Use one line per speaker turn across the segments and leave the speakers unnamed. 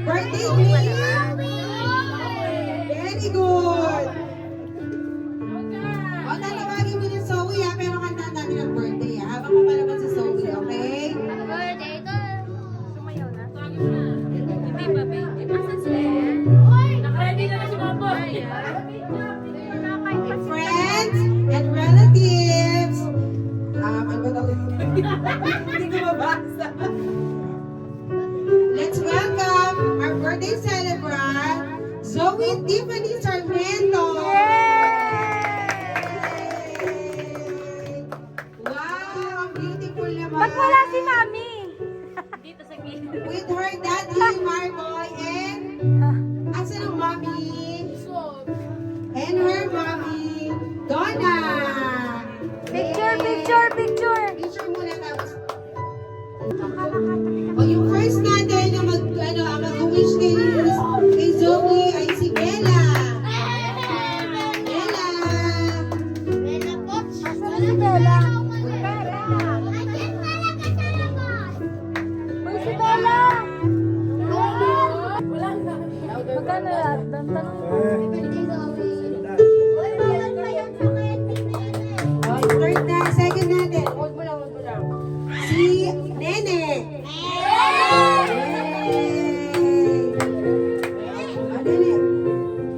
Birthday ni? Very good. O, tatawagin mo yung Zoe ha, pero kantaan natin ang birthday ha. Habang kapalaban si Zoe, okay?
Birthday ko. Sumayaw na. Hindi ba, babe? Asan sila? Nakaready na si Papa.
Friends and relatives. Ano ba tawag? Hindi ko mabasa. Let's welcome our birthday celebrant, Zoe Tiffany Sarmiento. Wow, ang beautiful naman.
Ba't wala si Mami?
Dito sa gilid.
With her daddy, Marboy, and asan ang mommy? And her mommy, Donna.
Picture, picture, picture.
Picture muna tapos. O yung first natin na mag-wish kay Zoe ay si Bella. Bella.
Asan si Bella? Uy, si Bella! Magkano lahat? Tanong mo.
O yung third na, second natin. Si Nene. O Nene.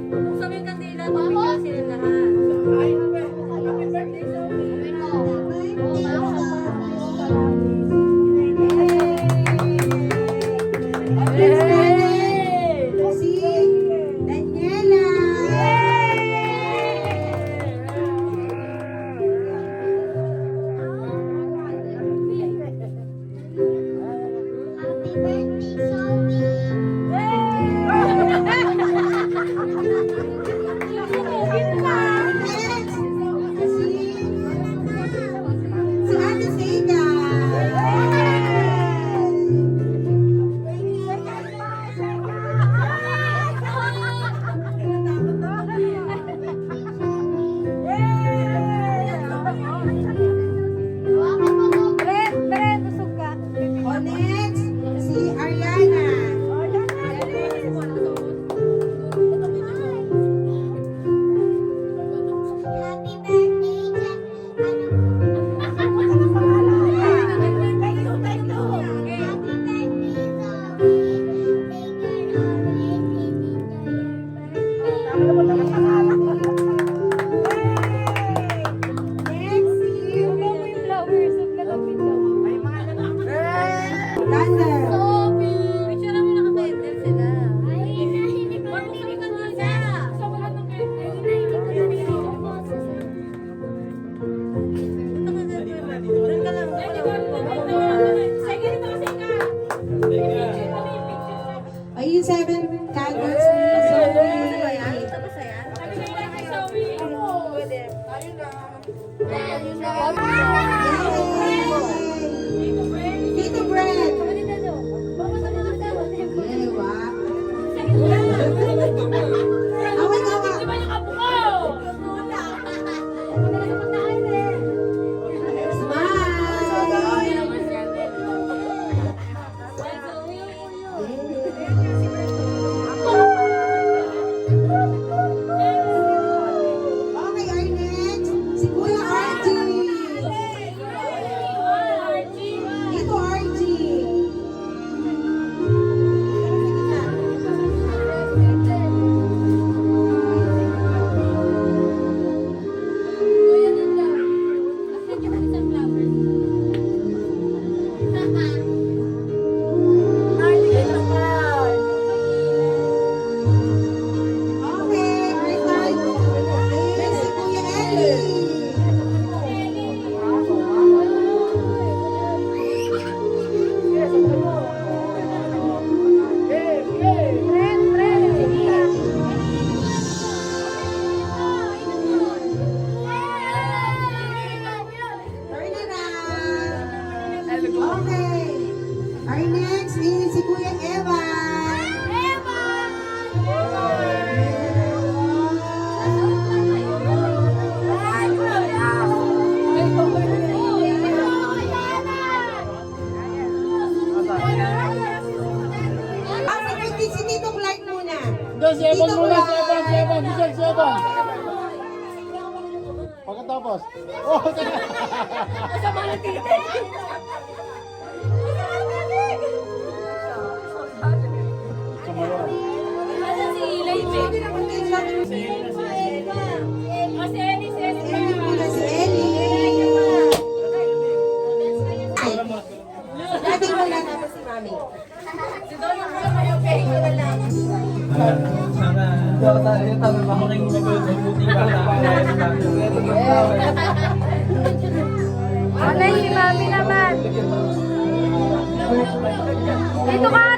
Buksan mo yung kandila. Tumigil sila lahat.
Si Daniela. Si Ate Sega.
Bren, busog ka.
O next, si Ariana. Next, si
Tumaw mo yung flowers. Huwag lalapit daw.
Thunder.
Picture mo nakabendel sila. Buksan mo yung kandila. Sa wala ng
Ay, yung 7 candles ni Zoe. Yay! Tito Brad. Yay, wow. Away ka ka. Okay, our next, si Kuya Archie. Dito, Archie.
Ito, si Evan muna, si Evan. Michelle, si Evan. Pagkatapos. Oh,
Kasama na titig.
Sumayaw.
Asan si Ilay, babe?
Sabi naman kay Zoe.
O, si Ellie, si Ellie.
Ellie muna si Ellie. Daddy muna tapos si Mami.
Si Dolo muna kayo, babe. Wala lang.
Alay, si mami naman. Dito ka,